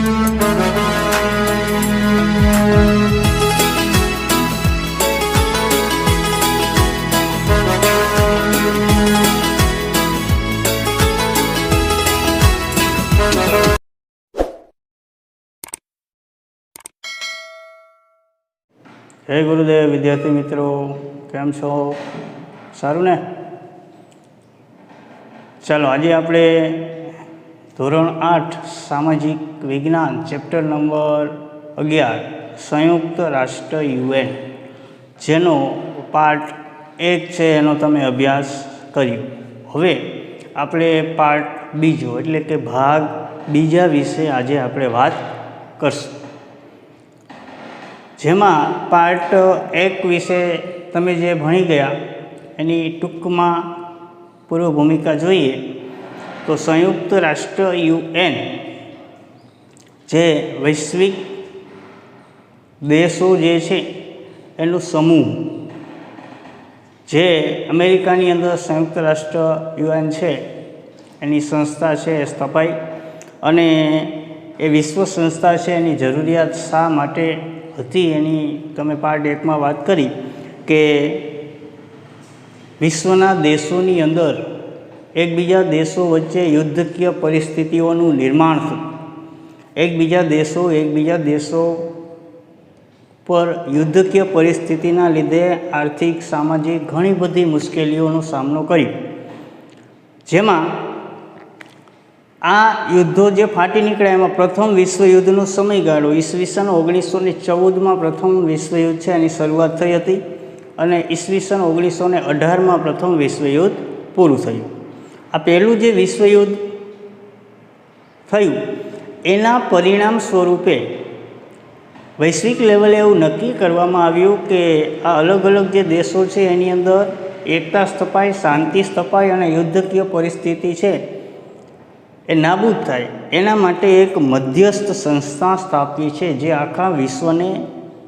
जय गुरुदेव विद्यार्थी मित्रों, केम छो? सारू ने? चलो आज आपणे धोरण 8 सामाजिक विज्ञान चैप्टर नंबर 11 संयुक्त राष्ट्र UN जेनो पार्ट 1 है एनो तमे अभ्यास कर्यो। हवे आपणे पार्ट बीजो एटले के भाग बीजा विषे आज आपणे वात करशुं। जेमां पार्ट 1 विषे तमे जे भणी गया एनी टूंकमां पूर्व भूमिका जोईए तो संयुक्त राष्ट्र UN जे वैश्विक देशों जे छे एनो समूह जे अमेरिकानी अंदर संयुक्त राष्ट्र UN छे एनी संस्था छे स्थापाई अने ए विश्व संस्था छे एनी जरूरियात शा माटे हती एनी तमे पार्ट 1 में बात करी के विश्वना देशोनी अंदर एकबीजा देशों वच्चे युद्धकीय परिस्थितिओनुं निर्माण थयुं। एकबीजा देशों पर युद्धकीय परिस्थितिना लीधे आर्थिक सामाजिक घणी बधी मुश्केलीओनो सामनो कर्यो। जेमां आ युद्धों जे फाटी निकळ्या एमां प्रथम विश्वयुद्धनो समयगाळो ईस्वीसन 1914 में प्रथम विश्वयुद्ध छे एनी शरूआत थई हती अने ईस्वीसन 1918 में प्रथम विश्वयुद्ध पूरुं थयुं। आ पहेलुं जे विश्वयुद्ध थयुं एना परिणाम स्वरूपे वैश्विक लेवले एवुं नक्की करवामां आव्युं के आ अलग अलग जे देशों छे एनी अंदर एकता स्थापाय, शांति स्थापाय अने युद्धकीय परिस्थिति छे ए नाबूद थाय एना माटे एक मध्यस्थ संस्था स्थापवी छे जे आखा विश्वने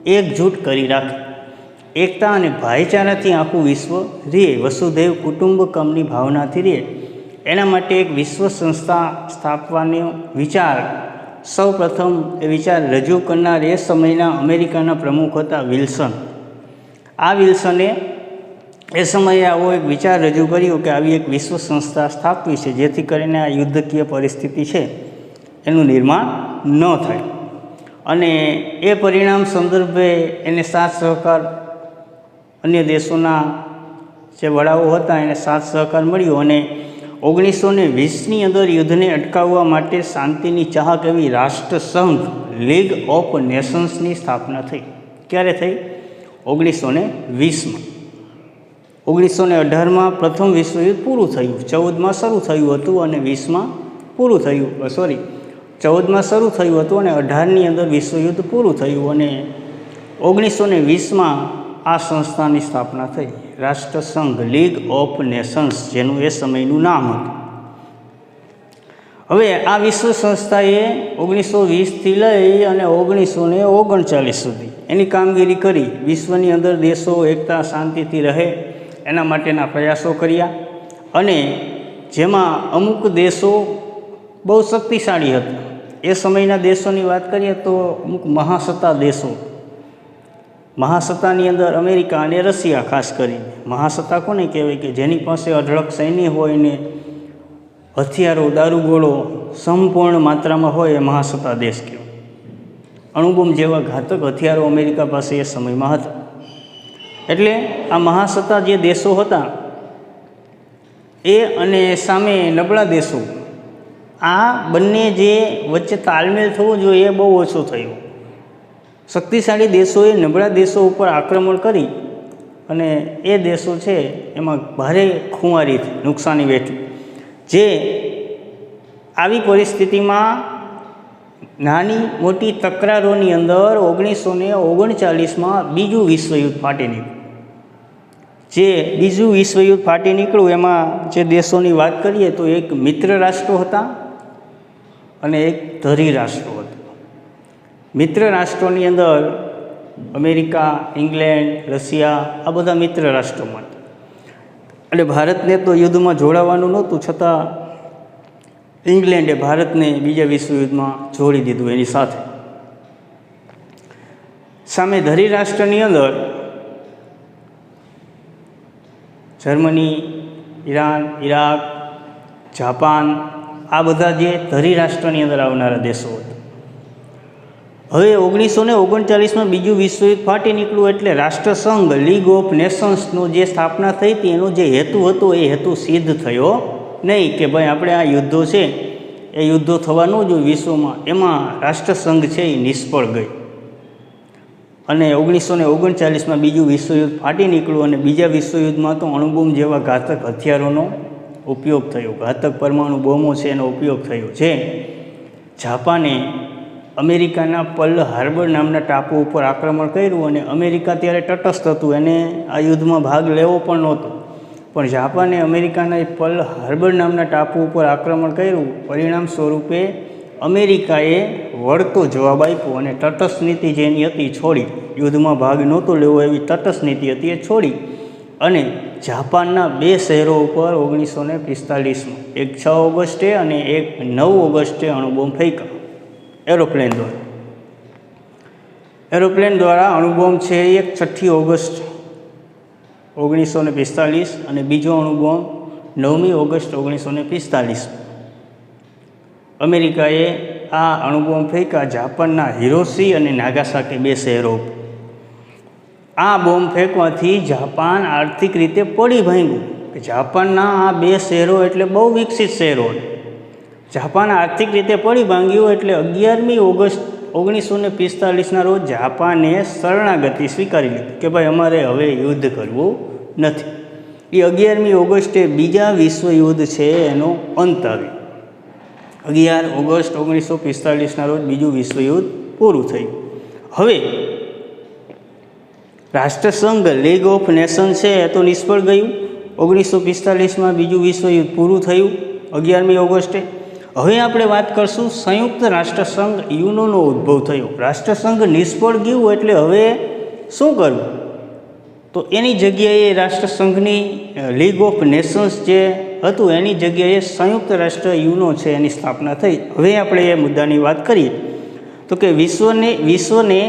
एकजूट करी राखे। एकता अने भाईचाराथी आखुं विश्व रहे, वसुधैव कुटुंबकमनी भावनाथी रहे एना माटे एक विश्व संस्था स्थापवानो विचार सौ प्रथम ए विचार रजू करनार ए समयना अमेरिकाना प्रमुख हता विल्सन। आ विल्सने ए समये आवो एक विचार रजू कर्यो कि आवी एक विश्व संस्था स्थापवी छे जेथी करीने आ युद्धकीय परिस्थिति छे एनुं निर्माण न थाय अने ए परिणाम संदर्भे एने साथ सहकार अन्य देशोना जे वडाओ हता एने साथ सहकार मळ्यो अने 1920 ની अंदर युद्धने अटकाववा माटे शांतिनी चाहक एवी राष्ट्रसंघ लीग ऑफ नेशन्सनी स्थापना थई। क्यारे थई? 1920 में। 1918 में प्रथम विश्वयुद्ध पूरुं थयुं, 14 में शरू थयुं हतुं अने 20 में पूरुं थयुं। 14 में शरू थयुं हतुं अने 18 ની अंदर विश्वयुद्ध पूरुं थयुं अने 1920 में आ संस्थानी स्थापना थई, राष्ट्रसंघ लीग ऑफ नेशन्स जेनुं ए समयनुं नाम हतुं। हवे आ विश्व संस्थाए 1920 थी लई अने 1939 सुधी एनी कामगीरी करी। विश्वनी अंदर देशों एकता शांतिथी रहे एना माटेना प्रयासों कर्या अने जेमां अमुक देशों बहु शक्तिशाળી हता। ए समयना देशोनी वात करीए तो अमुक महासत्ता देशों, महासत्तानी अंदर अमेरिका अने रशिया खास करीने। महासत्ता कोने कहेवाय के जेनी पासे अढळक सैन्य होय ने हथियारो दारूगोळो संपूर्ण मात्रा में होय ए महासत्ता देश कहेवाय। अणुबोम जेवा घातक हथियारो अमेरिका पासे ए समय में हता। एटले आ महासत्ता जे देशों हता ए अने सामे नबळा देशों आ बंने जे वच्चे तालमेल थवो जोईए ए बहु ओछो थयो। शक्तिशाળી देशोए नबळा देशों पर आक्रमण करी अने ए देशों छे एमां भारे खुंवारी नुकसानी वेठी। जे आवी परिस्थितिमां नानी मोटी तकरारोनी अंदर 1939 में बीजू विश्वयुद्ध फाटी निकळ्युं। जे बीजू विश्वयुद्ध फाटी निकळ्युं एमां जे देशोनी वात करीए तो एक मित्र राष्ट्रो हता अने एक धरी राष्ट्रो हता। मित्र राष्ट्रोनी अंदर अमेरिका, इंग्लेंड, रशिया आ बधा मित्र राष्ट्रोमां हता। अने भारतने तो युद्धमां जोड़ावानुं नहोतुं, छतां ઇંગ્લેન્ડે ભારતને બીજા વિશ્વયુદ્ધમાં જોડી દીધું. એની સાથે સામે ધરી રાષ્ટ્રની અંદર જર્મની, ઈરાન, ઈરાક, જાપાન, આ બધા જે ધરી રાષ્ટ્રની અંદર આવનારા દેશો હતા. હવે 1939માં બીજું વિશ્વયુદ્ધ ફાટી નીકળ્યું એટલે રાષ્ટ્રસંઘ લીગ ઓફ નેશન્સનો જે સ્થાપના થઈ હતી એનો જે હેતુ હતો એ હેતુ સિદ્ધ થયો નહીં. કે ભાઈ આપણે આ યુદ્ધો છે એ યુદ્ધો થવા ન જોઈએ વિશ્વમાં, એમાં રાષ્ટ્રસંઘ છે એ નિષ્ફળ ગઈ અને 1939માં બીજું વિશ્વયુદ્ધ ફાટી નીકળ્યું અને બીજા વિશ્વયુદ્ધમાં તો અણુબોમ્બ જેવા ઘાતક હથિયારોનો ઉપયોગ થયો, ઘાતક પરમાણુ બોમ્બો છે એનો ઉપયોગ થયો. જે જાપાને અમેરિકાના પર્લ હાર્બર નામના ટાપુ ઉપર આક્રમણ કર્યું અને અમેરિકા ત્યારે તટસ્થ હતું, એને આ યુદ્ધમાં ભાગ લેવો પણ નહોતો. પણ જાપાને અમેરિકાના એ પર્લ હાર્બર નામના ટાપુ ઉપર આક્રમણ કર્યું. પરિણામ સ્વરૂપે અમેરિકાએ વળતો જવાબ આપ્યો અને તટસ્થ નીતિ જેની હતી છોડી, યુદ્ધમાં ભાગ નહોતો લેવો એવી તટસ્થ નીતિ હતી એ છોડી અને જાપાનના 2 શહેરો ઉપર 1945માં એક 6 ઓગસ્ટે અને એક 9 ઓગસ્ટે અણુબોમ્બ ફેંક્યા એરોપ્લેન દ્વારા અણુબોમ્બ છે એક 6 ઓગસ્ટ 1945 અને બીજો અણુબોમ્બ 9મી ઓગસ્ટ 1945. અમેરિકાએ આ અણુબોમ્બ ફેંક્યા જાપાનના હિરોશી અને નાગાસાકી 2 શહેરો. આ બોમ્બ ફેંકવાથી જાપાન આર્થિક રીતે પડી ભાંગ્યું. જાપાનના આ 2 શહેરો એટલે બહુ વિકસિત શહેરો. જાપાન આર્થિક રીતે પડી ભાંગ્યું એટલે 11મી ઓગસ્ટ 1945ના રોજ જાપાને શરણાગતિ સ્વીકારી લીધી કે ભાઈ અમારે હવે યુદ્ધ કરવું નથી. એ 11મી ઓગસ્ટે બીજા વિશ્વયુદ્ધ છે એનો અંત આવ્યો. 11 ઓગસ્ટ 1945ના રોજ બીજું વિશ્વયુદ્ધ પૂરું થયું. હવે રાષ્ટ્રસંઘ લીગ ઓફ નેશન છે એ તો નિષ્ફળ ગયું. 1945માં બીજું વિશ્વયુદ્ધ પૂરું થયું 11મી ઓગસ્ટે. હવે આપણે વાત કરશું સંયુક્ત રાષ્ટ્રસંઘ યુનોનો ઉદ્ભવ થયો. રાષ્ટ્રસંઘ નિષ્ફળ ગયું એટલે હવે શું કરવું? તો એની જગ્યાએ રાષ્ટ્રસંઘની લીગ ઓફ નેશન્સ જે હતું એની જગ્યાએ સંયુક્ત રાષ્ટ્ર યુનો છે એની સ્થાપના થઈ. હવે આપણે એ મુદ્દાની વાત કરીએ તો કે વિશ્વને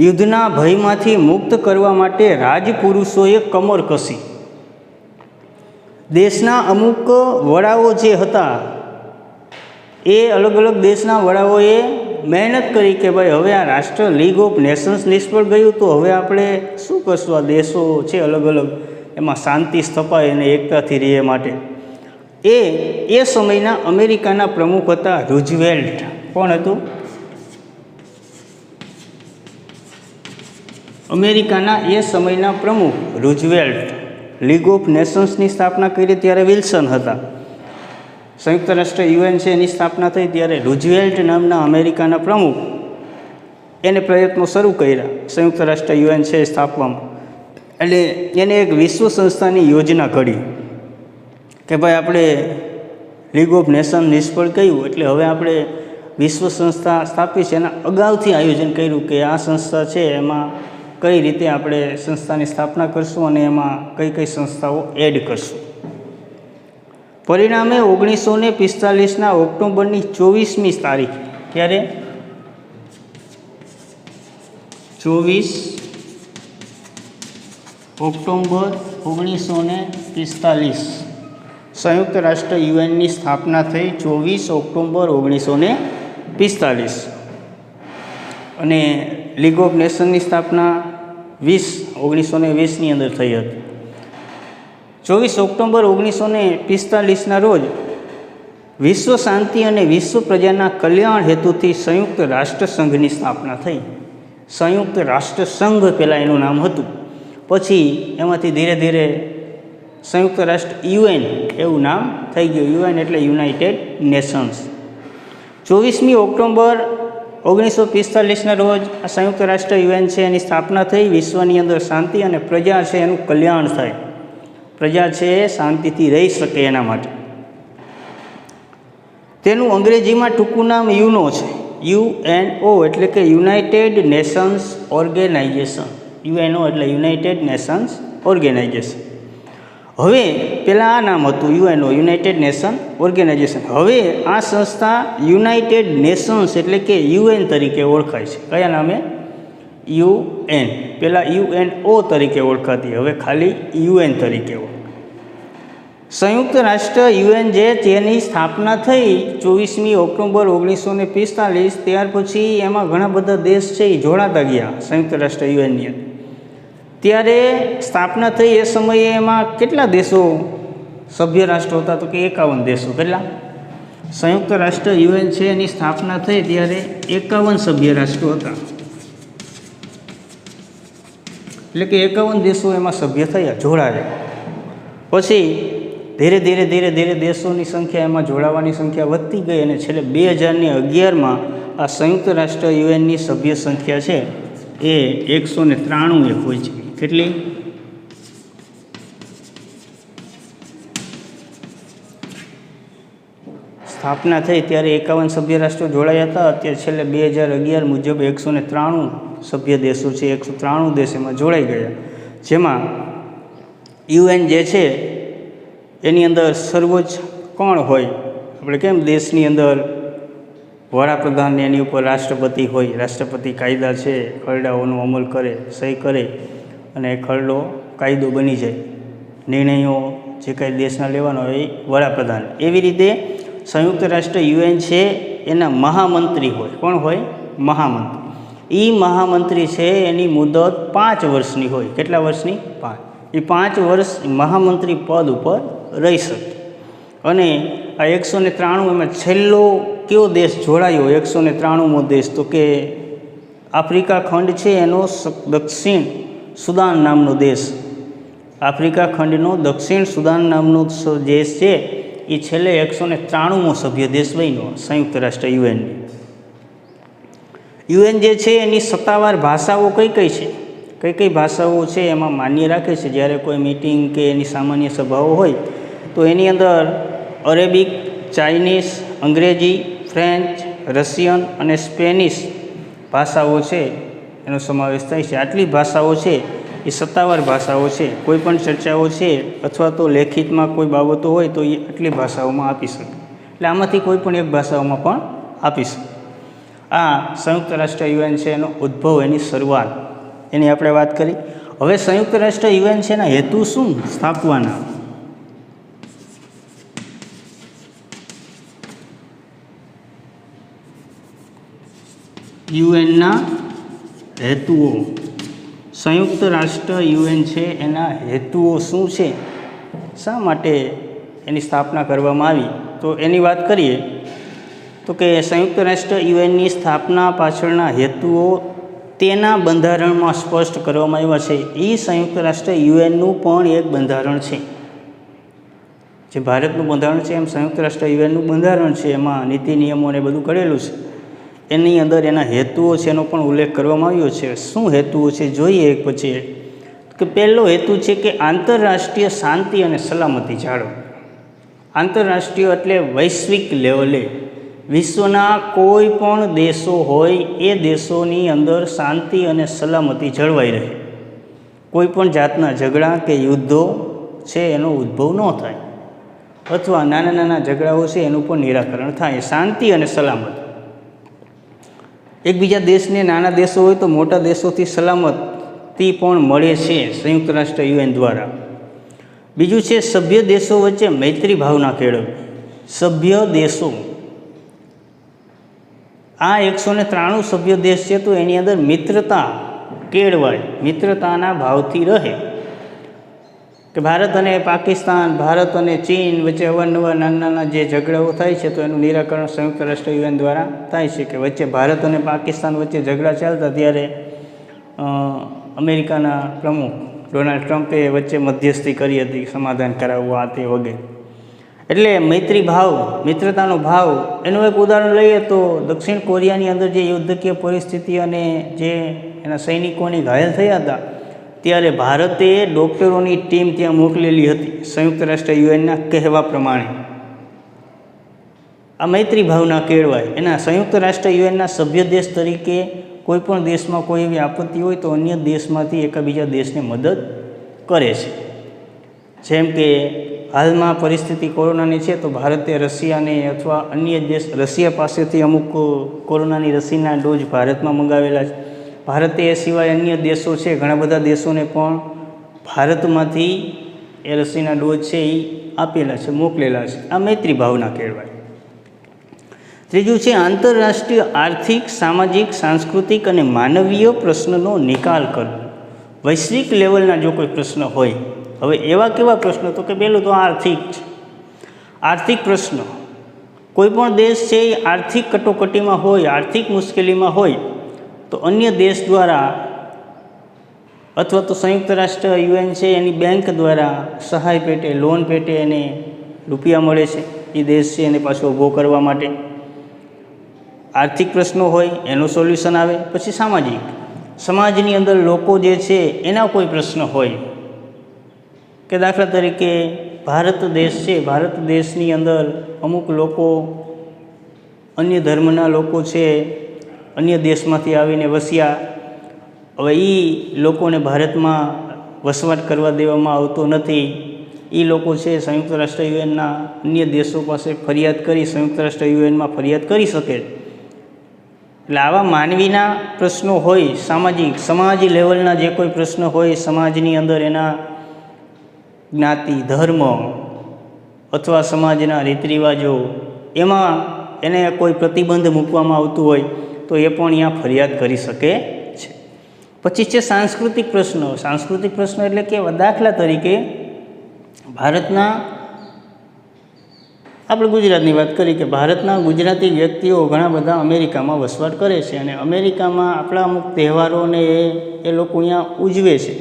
યુદ્ધના ભયમાંથી મુક્ત કરવા માટે રાજપુરુષોએ કમર કસી. દેશના અમુક વડાઓ જે હતા એ અલગ અલગ દેશના વડાઓએ મહેનત કરી કે ભાઈ હવે આ રાષ્ટ્ર લીગ ઓફ નેશન્સ નિષ્ફળ ગયું તો હવે આપણે શું કરશું? આ દેશો છે અલગ અલગ એમાં શાંતિ સ્થપાય અને એકતાથી રહે માટે. એ સમયના અમેરિકાના પ્રમુખ હતા રૂઝવેલ્ટ. કોણ હતું? અમેરિકાના એ સમયના પ્રમુખ રૂઝવેલ્ટ. લીગ ઓફ નેશન્સની સ્થાપના કરી ત્યારે વિલ્સન હતા. સંયુક્ત રાષ્ટ્ર યુએન છે એની સ્થાપના થઈ ત્યારે રૂઝવેલ્ટ નામના અમેરિકાના પ્રમુખ એને પ્રયત્નો શરૂ કર્યા સંયુક્ત રાષ્ટ્ર યુએન છે સ્થાપવામાં. એટલે એને એક વિશ્વ સંસ્થાની યોજના ઘડી કે ભાઈ આપણે લીગ ઓફ નેશન નિષ્ફળ ગયું એટલે હવે આપણે વિશ્વ સંસ્થા સ્થાપી છે. એના અગાઉથી આયોજન કર્યું કે આ સંસ્થા છે એમાં કઈ રીતે આપણે સંસ્થાની સ્થાપના કરશું અને એમાં કઈ કઈ સંસ્થાઓ એડ કરશું. પરિણામે 1945ના ઓક્ટોબરની 24મી તારીખ, ત્યારે 24 ઓક્ટોબર 1945 સંયુક્ત રાષ્ટ્ર યુએનની સ્થાપના થઈ. 24 ઓક્ટોબર 1945 અને લીગ ઓફ નેશનની સ્થાપના 1920ની અંદર થઈ હતી. 24 ઓક્ટોબર 1945ના રોજ વિશ્વ શાંતિ અને વિશ્વ પ્રજાના કલ્યાણ હેતુથી સંયુક્ત રાષ્ટ્રસંઘની સ્થાપના થઈ. સંયુક્ત રાષ્ટ્રસંઘ પહેલાં એનું નામ હતું, પછી એમાંથી ધીરે ધીરે સંયુક્ત રાષ્ટ્ર યુએન એવું નામ થઈ ગયું. યુએન એટલે યુનાઇટેડ નેશન્સ. 24મી ઓક્ટોબર 1945ના રોજ આ સંયુક્ત રાષ્ટ્ર યુએન છે એની સ્થાપના થઈ. વિશ્વની અંદર શાંતિ અને પ્રજા છે એનું કલ્યાણ થાય, પ્રજા છે શાંતિથી રહી શકે એના માટે. તેનું અંગ્રેજીમાં ટૂંકું નામ યુનો છે. UNO એટલે કે યુનાઇટેડ નેશન્સ ઓર્ગેનાઇઝેશન. UNO એટલે યુનાઇટેડ નેશન્સ ઓર્ગેનાઇઝેશન. હવે પહેલાં આ નામ હતું યુએનઓ, યુનાઇટેડ નેશન ઓર્ગેનાઇઝેશન. હવે આ સંસ્થા યુનાઇટેડ નેશન્સ એટલે કે યુએન તરીકે ઓળખાય છે. કયા નામે? યુએન. પહેલાં યુએનઓ તરીકે ઓળખાતી, હવે ખાલી યુએન તરીકે ઓળખાય. સંયુક્ત રાષ્ટ્ર યુએન જે તેની સ્થાપના થઈ 24મી ઓક્ટોબર 1945. ત્યાર પછી એમાં ઘણા બધા દેશ છે એ જોડાતા ગયા સંયુક્ત રાષ્ટ્ર યુએનની અંદર. ત્યારે સ્થાપના થઈ એ સમયે એમાં કેટલા દેશો સભ્ય રાષ્ટ્રો હતા? તો કે 51 દેશો. કેટલા? સંયુક્ત રાષ્ટ્ર યુએન છે એની સ્થાપના થઈ ત્યારે 51 સભ્ય રાષ્ટ્રો હતા. એટલે કે 51 દેશો એમાં સભ્ય થયા, જોડાયા. પછી ધીરે ધીરે દેશોની સંખ્યા, એમાં જોડાવાની સંખ્યા વધતી ગઈ અને છેલ્લે 2011માં આ સંયુક્ત રાષ્ટ્ર યુએનની સભ્ય સંખ્યા છે એ 193 હોય છે. કેટલી? સ્થાપના થઈ ત્યારે 51 સભ્ય રાષ્ટ્રો જોડાયા હતા. અત્યારે છેલ્લે 2011 મુજબ 193 સભ્ય દેશો છે, 193 દેશ એમાં જોડાઈ ગયા. જેમાં યુએન જે છે એની અંદર સર્વોચ્ચ કોણ હોય? આપણે કેમ દેશની અંદર વડાપ્રધાન એની ઉપર રાષ્ટ્રપતિ હોય, રાષ્ટ્રપતિ કાયદા છે ખરડાઓનો અમલ કરે, સહી કરે અને ખરડો કાયદો બની જાય, નિર્ણયો જે કાંઈ દેશના લેવાનો હોય એ વડાપ્રધાન. એવી રીતે સંયુક્ત રાષ્ટ્ર યુએન છે એના મહામંત્રી હોય. કોણ હોય? મહામંત્રી. એ મહામંત્રી છે એની મુદત 5 વર્ષની હોય. કેટલા વર્ષની? 5. એ 5 વર્ષ મહામંત્રી પદ ઉપર રહી શકે. અને આ 193 એમાં છેલ્લો કયો દેશ જોડાયો? 193મો દેશ તો કે આફ્રિકા ખંડ છે એનો દક્ષિણ સુદાન નામનો દેશ. આફ્રિકા ખંડનો દક્ષિણ સુદાન નામનો દેશ છે એ છેલ્લે 193મો સભ્ય દેશ બન્યો સંયુક્ત રાષ્ટ્ર યુએનની. યુએન જે છે એની સત્તાવાર ભાષાઓ કઈ કઈ છે? કઈ ભાષાઓ છે એમાં માન્ય રાખે છે? જ્યારે કોઈ મીટિંગ કે એની સામાન્ય સભાઓ હોય તો એની અંદર અરેબિક, ચાઇનીઝ, અંગ્રેજી, ફ્રેન્ચ, રશિયન અને સ્પેનિશ ભાષાઓ છે એનો સમાવેશ થાય છે. આટલી ભાષાઓ છે એ સત્તાવાર ભાષાઓ છે. કોઈ પણ ચર્ચાઓ છે અથવા તો લેખિતમાં કોઈ બાબતો હોય તો એ આટલી ભાષાઓમાં આપી શકે. એટલે આમાંથી કોઈ પણ એક ભાષાઓમાં પણ આપી શકે. આ સંયુક્ત રાષ્ટ્ર યુએન છે એનો ઉદ્ભવ, એની શરૂઆત, એની આપણે વાત કરી. હવે સંયુક્ત રાષ્ટ્ર યુએન છે એના હેતુ શું સ્થાપવાના? યુએનના હેતુઓ. સંયુક્ત રાષ્ટ્ર યુએન છે એના હેતુઓ શું છે? શા માટે એની સ્થાપના કરવામાં આવી? તો એની વાત કરીએ તો કે સંયુક્ત રાષ્ટ્ર યુએનની સ્થાપના પાછળના હેતુઓ તેના બંધારણમાં સ્પષ્ટ કરવામાં આવ્યા છે. એ સંયુક્ત રાષ્ટ્ર યુએનનું પણ એક બંધારણ છે. જે ભારતનું બંધારણ છે એમ સંયુક્ત રાષ્ટ્ર યુએનનું બંધારણ છે. એમાં નીતિ નિયમોને બધું કરેલું છે. એની અંદર એના હેતુઓ છે એનો પણ ઉલ્લેખ કરવામાં આવ્યો છે. શું હેતુઓ છે જોઈએ એક પછી. કે પહેલો હેતુ છે કે આંતરરાષ્ટ્રીય શાંતિ અને સલામતી જાળવવી. આંતરરાષ્ટ્રીય એટલે વૈશ્વિક લેવલે વિશ્વના કોઈ પણ દેશો હોય એ દેશોની અંદર શાંતિ અને સલામતી જળવાઈ રહે. કોઈ પણ જાતના ઝઘડા કે યુદ્ધો છે એનો ઉદ્ભવ ન થાય, અથવા નાના ઝઘડાઓ છે એનું પણ નિરાકરણ થાય. શાંતિ અને સલામત. એકબીજા દેશને, નાના દેશો હોય તો મોટા દેશોથી સલામતી પણ મળે છે સંયુક્ત રાષ્ટ્ર યુએન દ્વારા. બીજું છે સભ્ય દેશો વચ્ચે મૈત્રી ભાવના કેળવવી. સભ્ય દેશો, આ 193 સભ્ય દેશ છે તો એની અંદર મિત્રતા કેળવાય, મિત્રતાના ભાવથી રહે. કે ભારત અને પાકિસ્તાન, ભારત અને ચીન વચ્ચે અવારનવાર નાના જે ઝઘડાઓ થાય છે તો એનું નિરાકરણ સંયુક્ત રાષ્ટ્ર યુએન દ્વારા થાય છે. કે વચ્ચે ભારત અને પાકિસ્તાન વચ્ચે ઝઘડા ચાલતા ત્યારે અમેરિકાના પ્રમુખ ડોનાલ્ડ ટ્રમ્પે વચ્ચે મધ્યસ્થી કરી હતી, સમાધાન કરાવવું આ તે વગેરે. એટલે મૈત્રી ભાવ, મિત્રતાનો ભાવ. એનું એક ઉદાહરણ લઈએ તો દક્ષિણ કોરિયાની અંદર જે યુદ્ધકીય પરિસ્થિતિ અને જે એના સૈનિકોની ઘાયલ થયા હતા ત્યારે ભારતે ડૉક્ટરોની ટીમ ત્યાં મોકલેલી હતી સંયુક્ત રાષ્ટ્ર યુએનના કહેવા પ્રમાણે. આ મૈત્રી ભાવના કેળવાય. એના સંયુક્ત રાષ્ટ્ર યુએનના સભ્ય દેશ તરીકે કોઈ પણ દેશમાં કોઈ એવી આપત્તિ હોય તો અન્ય દેશમાંથી એકબીજા દેશને મદદ કરે છે. જેમ કે હાલમાં પરિસ્થિતિ કોરોનાની છે તો ભારતે રશિયાને અથવા અન્ય દેશ રશિયા પાસેથી અમુક કોરોનાની રસીના ડોઝ ભારતમાં મંગાવેલા છે. ભારતે એ સિવાય અન્ય દેશો છે, ઘણા બધા દેશોને પણ ભારતમાંથી એ રસીના ડોઝ છે એ આપેલા છે, મોકલેલા છે. આ મૈત્રી ભાવના કહેવાય. ત્રીજું છે આંતરરાષ્ટ્રીય આર્થિક, સામાજિક, સાંસ્કૃતિક અને માનવીય પ્રશ્નનો નિકાલ કરવો. વૈશ્વિક લેવલના જો કોઈ પ્રશ્ન હોય, હવે એવા કેવા પ્રશ્નો, તો કે પહેલું તો આર્થિક છે. આર્થિક પ્રશ્નો, કોઈ પણ દેશ છે એ આર્થિક કટોકટીમાં હોય, આર્થિક મુશ્કેલીમાં હોય તો અન્ય દેશ દ્વારા અથવા તો સંયુક્ત રાષ્ટ્ર યુએન છે એની બેંક દ્વારા સહાય પેટે, લોન પેટે એને રૂપિયા મળે છે, એ દેશ છે એને પાછો ઊભો કરવા માટે. આર્થિક પ્રશ્નો હોય એનું સોલ્યુશન આવે. પછી સામાજિક, સમાજની અંદર લોકો જે છે એના કોઈ પ્રશ્ન હોય કે દાખલા તરીકે ભારત દેશ છે, ભારત દેશની અંદર અમુક લોકો, અન્ય ધર્મના લોકો છે, અન્ય દેશમાંથી આવીને વસ્યા. હવે એ લોકોને ભારતમાં વસવાટ કરવા દેવામાં આવતો નથી. એ લોકો છે સંયુક્ત રાષ્ટ્ર યુએનના અન્ય દેશો પાસે ફરિયાદ કરી સંયુક્ત રાષ્ટ્ર યુએનમાં ફરિયાદ કરી શકે. એટલે આવા માનવીના પ્રશ્નો હોય, સામાજિક, સમાજ લેવલના જે કોઈ પ્રશ્ન હોય, સમાજની અંદર એના જ્ઞાતિ, ધર્મ અથવા સમાજના રીત રિવાજો, એમાં એને કોઈ પ્રતિબંધ મૂકવામાં આવતું હોય તો એ પણ અહીંયા ફરિયાદ કરી શકે છે. પછી છે સાંસ્કૃતિક પ્રશ્નો. સાંસ્કૃતિક પ્રશ્નો એટલે કે દાખલા તરીકે ભારતના, આપણે ગુજરાતની વાત કરી કે ભારતના ગુજરાતી વ્યક્તિઓ ઘણા બધા અમેરિકામાં વસવાટ કરે છે અને અમેરિકામાં આપણા અમુક તહેવારોને એ લોકો અહીંયા ઉજવે છે.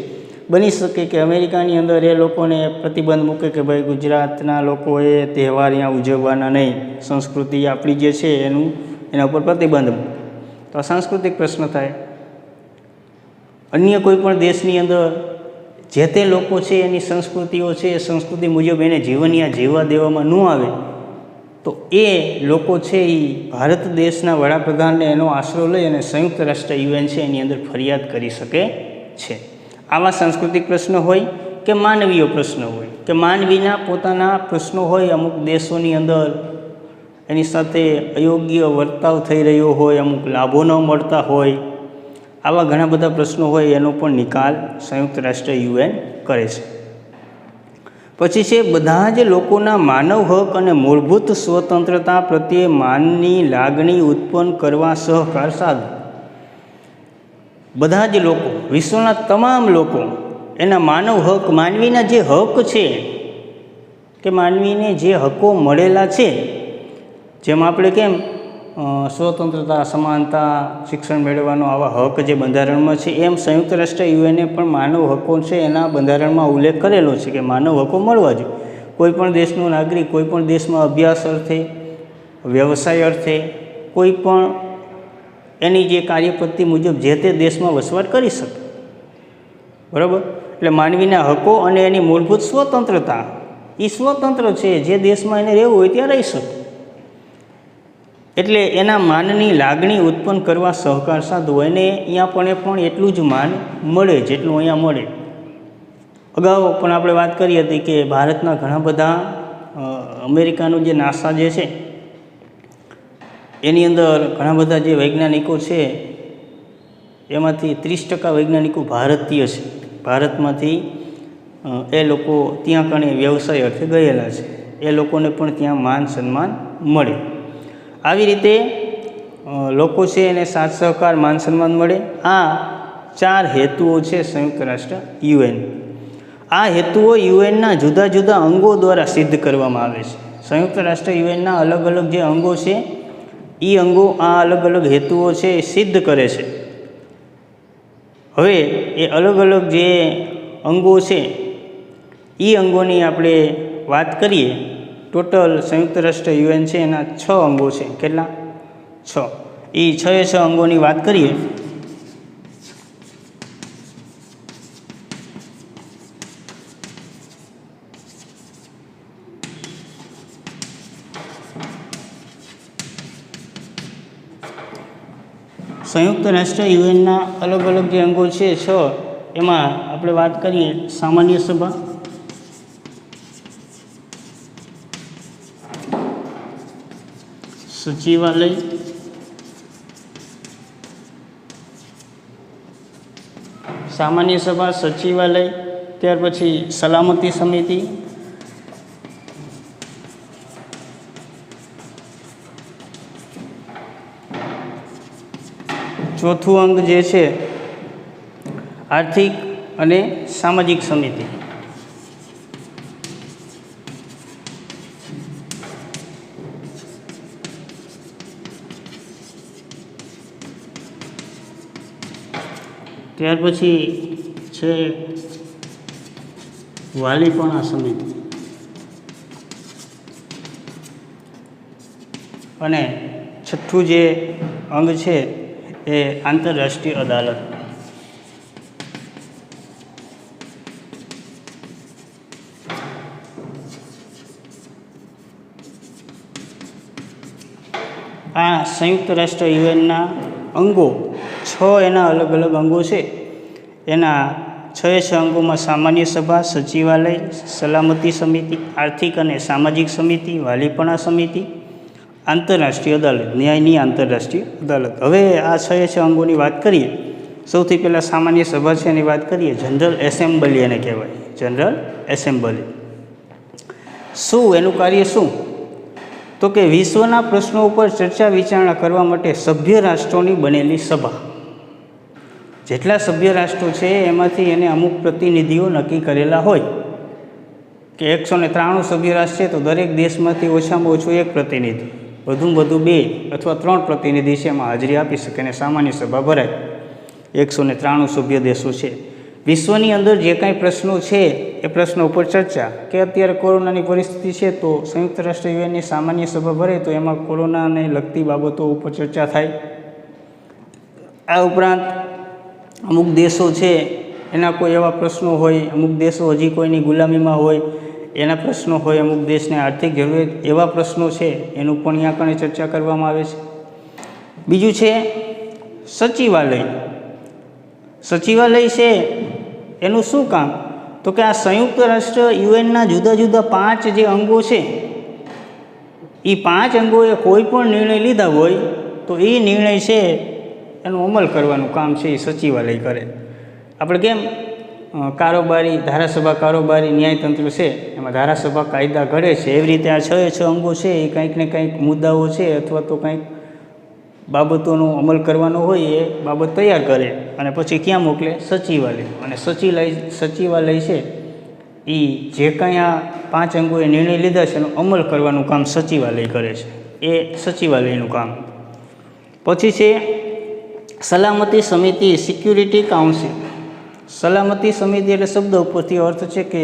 બની શકે કે અમેરિકાની અંદર એ લોકોને પ્રતિબંધ મૂકે કે ભાઈ ગુજરાતના લોકોએ તહેવાર અહીંયા ઉજવવાના નહીં, સંસ્કૃતિ આપણી જે છે એના ઉપર પ્રતિબંધ મૂકે. તો આ સાંસ્કૃતિક પ્રશ્ન થાય. અન્ય કોઈ પણ દેશની અંદર જે તે લોકો છે એની સંસ્કૃતિઓ છે, એ સંસ્કૃતિ મુજબ એને જીવન જીવવા દેવામાં ન આવે તો એ લોકો છે એ ભારત દેશના વડાપ્રધાનને એનો આશરો લઈ અને સંયુક્ત રાષ્ટ્ર યુએન છે એની અંદર ફરિયાદ કરી શકે છે. આવા સાંસ્કૃતિક પ્રશ્નો હોય કે માનવીય પ્રશ્નો હોય કે માનવીના પોતાના પ્રશ્નો હોય, અમુક દેશોની અંદર એની સાથે અયોગ્ય વર્તાવ થઈ રહ્યો હોય, અમુક લાભો ન મળતા હોય, આવા ઘણા બધા પ્રશ્નો હોય એનો પણ નિકાલ સંયુક્ત રાષ્ટ્ર યુએન કરે છે. પછી છે બધા જ લોકોના માનવ હક અને મૂળભૂત સ્વતંત્રતા પ્રત્યે માનની લાગણી ઉત્પન્ન કરવા સહકાર સાધવો. બધા જ લોકો, વિશ્વના તમામ લોકો એના માનવ હક, માનવીના જે હક છે કે માનવીને જે હકો મળેલા છે, જેમ આપણે કેમ સ્વતંત્રતા, સમાનતા, શિક્ષણ મેળવવાનો આવા હક જે બંધારણમાં છે, એમ સંયુક્ત રાષ્ટ્ર યુએને પણ માનવ હકો છે એના બંધારણમાં ઉલ્લેખ કરેલો છે કે માનવ હકો મળવા જોઈએ. કોઈ પણ દેશનો નાગરિક કોઈ પણ દેશમાં અભ્યાસ અર્થે, વ્યવસાય અર્થે, કોઈ પણ એની જે કાર્યપદ્ધતિ મુજબ જે તે દેશમાં વસવાટ કરી શકે. બરાબર? એટલે માનવીના હકો અને એની મૂળભૂત સ્વતંત્રતા, એ સ્વતંત્ર છે, જે દેશમાં એને રહેવું હોય ત્યાં રહી શકે. એટલે એના માનની લાગણી ઉત્પન્ન કરવા સહકાર સાધવો. એને અહીંયા પણ એટલું જ માન મળે જેટલું અહીંયા મળે. અગાઉ પણ આપણે વાત કરી હતી કે ભારતના ઘણા બધા અમેરિકાનું જે નાસા જે છે એની અંદર ઘણા બધા જે વૈજ્ઞાનિકો છે એમાંથી 30% વૈજ્ઞાનિકો ભારતીય છે. ભારતમાંથી એ લોકો ત્યાં કણે વ્યવસાય અર્થે ગયેલા છે. એ લોકોને પણ ત્યાં માન સન્માન મળે. આવી રીતે લોકો છે એને સાથ સહકાર, માન સન્માન મળે. આ 4 હેતુઓ છે સંયુક્ત રાષ્ટ્ર યુએન. આ હેતુઓ યુએનના જુદા જુદા અંગો દ્વારા સિદ્ધ કરવામાં આવે છે. સંયુક્ત રાષ્ટ્ર યુએનના અલગ અલગ જે અંગો છે એ અંગો આ અલગ અલગ હેતુઓ છે એ સિદ્ધ કરે છે. હવે એ અલગ અલગ જે અંગો છે એ અંગોની આપણે વાત કરીએ. ટોટલ સંયુક્ત રાષ્ટ્ર યુએન છે એના 6 અંગો છે. કેટલા? 6. એ 6 અંગોની વાત કરીએ સંયુક્ત રાષ્ટ્ર યુએનના અલગ અલગ જે અંગો છે 6, એમાં આપણે વાત કરીએ સામાન્ય સભા, સચિવાલય, સામાન્ય સભા, સચિવાલય, ત્યાર પછી સલામતી સમિતિ, ચોથું અંગ જે છે આર્થિક અને સામાજિક સમિતિ. ત્યાર પછી છે વાલીપણા સમિતિ અને છઠ્ઠું જે અંગ છે એ આંતરરાષ્ટ્રીય અદાલત. આ સંયુક્ત રાષ્ટ્ર યુએનના અંગો 6 એના અલગ અલગ અંગો છે. એના 6 અંગોમાં સામાન્ય સભા, સચિવાલય, સલામતી સમિતિ, આર્થિક અને સામાજિક સમિતિ, વાલીપણા સમિતિ, આંતરરાષ્ટ્રીય અદાલત, ન્યાયની આંતરરાષ્ટ્રીય અદાલત. હવે આ 6 અંગોની વાત કરીએ. સૌથી પહેલાં સામાન્ય સભા છે એની વાત કરીએ. જનરલ એસેમ્બલી એને કહેવાય, જનરલ એસેમ્બલી. શું એનું કાર્ય શું? તો કે વિશ્વના પ્રશ્નો ઉપર ચર્ચા વિચારણા કરવા માટે સભ્ય રાષ્ટ્રોની બનેલી સભા. જેટલા સભ્ય રાષ્ટ્રો છે એમાંથી એને અમુક પ્રતિનિધિઓ નક્કી કરેલા હોય કે 193 સભ્ય રાષ્ટ્ર છે તો દરેક દેશમાંથી ઓછામાં ઓછું એક પ્રતિનિધિ, વધુમાં વધુ 2 અથવા 3 પ્રતિનિધિ છે એમાં હાજરી આપી શકે અને સામાન્ય સભા ભરાય. 193 સભ્ય દેશો છે. વિશ્વની અંદર જે કાંઈ પ્રશ્નો છે એ પ્રશ્નો ઉપર ચર્ચા, કે અત્યારે કોરોનાની પરિસ્થિતિ છે તો સંયુક્ત રાષ્ટ્ર યુએનની સામાન્ય સભા ભરે તો એમાં કોરોનાને લગતી બાબતો ઉપર ચર્ચા થાય. આ ઉપરાંત અમુક દેશો છે એના કોઈ એવા પ્રશ્નો હોય, અમુક દેશો હજી કોઈની ગુલામીમાં હોય એના પ્રશ્નો હોય, અમુક દેશને આર્થિક જરૂરિયાત એવા પ્રશ્નો છે એનું પણ અહીંયા કણે ચર્ચા કરવામાં આવે છે. બીજું છે સચિવાલય. સચિવાલય છે એનું શું કામ? તો કે આ સંયુક્ત રાષ્ટ્ર યુએનના જુદા જુદા 5 જે અંગો છે એ 5 અંગોએ કોઈ પણ નિર્ણય લીધા હોય તો એ નિર્ણય છે એનું અમલ કરવાનું કામ છે એ સચિવાલય કરે. આપણે કેમ કારોબારી, ધારાસભા કારોબારી ન્યાયતંત્ર છે એમાં ધારાસભા કાયદા ઘડે છે, એવી રીતે આ 6 અંગો છે એ કંઈક ને કંઈક મુદ્દાઓ છે અથવા તો કંઈક બાબતોનો અમલ કરવાનો હોય એ બાબત તૈયાર કરે અને પછી ક્યાં મોકલે? સચિવાલય. અને સચિવાલય છે એ જે કાંઈ આ 5 અંગોએ નિર્ણય લીધા છે એનો અમલ કરવાનું કામ સચિવાલય કરે છે. એ સચિવાલયનું કામ. પછી છે સલામતી સમિતિ, સિક્યુરિટી કાઉન્સિલ. સલામતી સમિતિ એટલે શબ્દ ઉપરથી અર્થ છે કે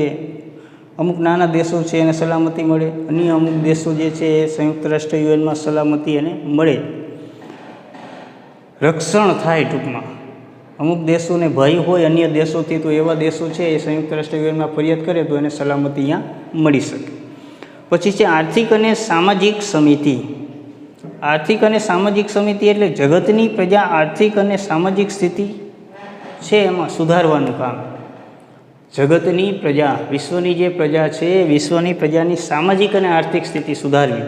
અમુક નાના દેશો છે એને સલામતી મળે, અન્ય અમુક દેશો જે છે એ સંયુક્ત રાષ્ટ્ર યુએનમાં સલામતી એને મળે, રક્ષણ થાય. ટૂંકમાં અમુક દેશોને ભય હોય અન્ય દેશોથી તો એવા દેશો છે એ સંયુક્ત રાષ્ટ્ર યુએનમાં ફરિયાદ કરે તો એને સલામતી અહીંયા મળી શકે. પછી છે આર્થિક અને સામાજિક સમિતિ. આર્થિક અને સામાજિક સમિતિ એટલે જગતની પ્રજા આર્થિક અને સામાજિક સ્થિતિ છે એમાં સુધારવાનું કામ. જગતની પ્રજા, વિશ્વની જે પ્રજા છે વિશ્વની પ્રજાની સામાજિક અને આર્થિક સ્થિતિ સુધારવી.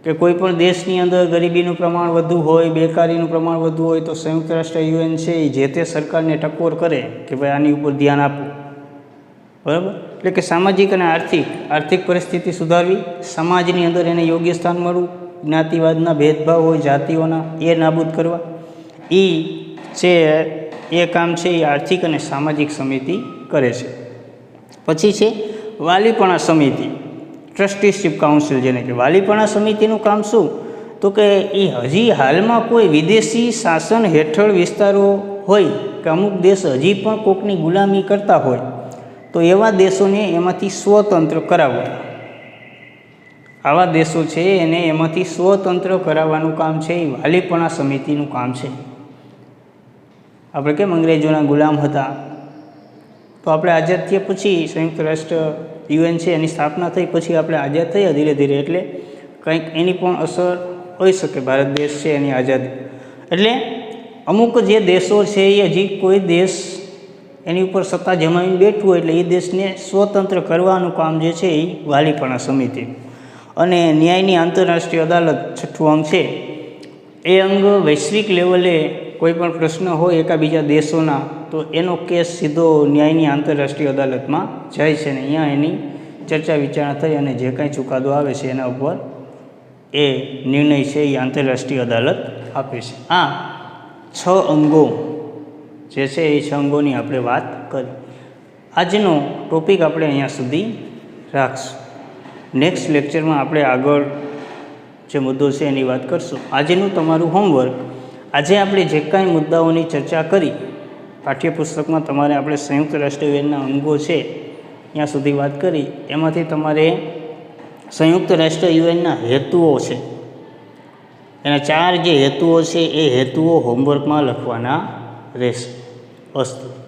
કે કોઈ પણ દેશની અંદર ગરીબીનું પ્રમાણ વધુ હોય, બેકારીનું પ્રમાણ વધુ હોય તો સંયુક્ત રાષ્ટ્ર યુએન છે એ જે તે સરકારને ટકોર કરે કે ભાઈ આની ઉપર ધ્યાન આપો. બરાબર? એટલે કે સામાજિક અને આર્થિક પરિસ્થિતિ સુધારવી, સમાજની અંદર એને યોગ્ય સ્થાન મળવું, જ્ઞાતિવાદના ભેદભાવ હોય જાતિઓના એ નાબૂદ કરવા. એ છે એ કામ છે એ આર્થિક અને સામાજિક સમિતિ કરે છે. પછી છે વાલીપણા સમિતિ, ટ્રસ્ટીશીપ કાઉન્સિલ જેને કે. વાલીપણા સમિતિનું કામ શું? તો કે એ હજી હાલમાં કોઈ વિદેશી શાસન હેઠળ વિસ્તારો હોય કે અમુક દેશ હજી પણ કોકની ગુલામી કરતા હોય તો એવા દેશોને એમાંથી સ્વતંત્ર કરાવવા. આવા દેશો છે એને એમાંથી સ્વતંત્ર કરાવવાનું કામ છે એ વાલીપણા સમિતિનું કામ છે. આપણે કેમ અંગ્રેજોના ગુલામ હતા તો આપણે આઝાદ થયા પછી સંયુક્ત રાષ્ટ્ર યુએન છે એની સ્થાપના થઈ પછી આપણે આઝાદ થયા ધીરે ધીરે, એટલે કંઈક એની પણ અસર હોઈ શકે. ભારત દેશ છે એની આઝાદી એટલે અમુક જે દેશો છે એ હજી કોઈ દેશ એની ઉપર સત્તા જમાવીને બેઠું હોય એટલે એ દેશને સ્વતંત્ર કરવાનું કામ જે છે એ વાલીપણા સમિતિ. અને ન્યાયની આંતરરાષ્ટ્રીય અદાલત છઠ્ઠું અંગ છે એ અંગ વૈશ્વિક લેવલે કોઈ પણ પ્રશ્ન હોય એકાબીજા દેશોના તો એનો કેસ સીધો ન્યાયની આંતરરાષ્ટ્રીય અદાલતમાં જાય છે ને અહીંયા એની ચર્ચા વિચારણા થઈ અને જે કાંઈ ચુકાદો આવે છે એના ઉપર એ નિર્ણય છે એ આંતરરાષ્ટ્રીય અદાલત આપે છે. આ 6 અંગો જે છે એ 6 અંગોની આપણે વાત કરી. આજનો ટોપિક આપણે અહીંયા સુધી રાખશું. નેક્સ્ટ લેક્ચરમાં આપણે આગળ જે મુદ્દો છે એની વાત કરશું. આજનું તમારું હોમવર્ક, આજે આપણે જે કાંઈ મુદ્દાઓની ચર્ચા કરી પાઠ્યપુસ્તકમાં તમારે આપણે સંયુક્ત રાષ્ટ્ર યુએનના અંગો છે ત્યાં સુધી વાત કરી, એમાંથી તમારે સંયુક્ત રાષ્ટ્ર યુએનના હેતુઓ છે એના 4 જે હેતુઓ છે એ હેતુઓ હોમવર્કમાં લખવાના રહેશે. અસ્તુ.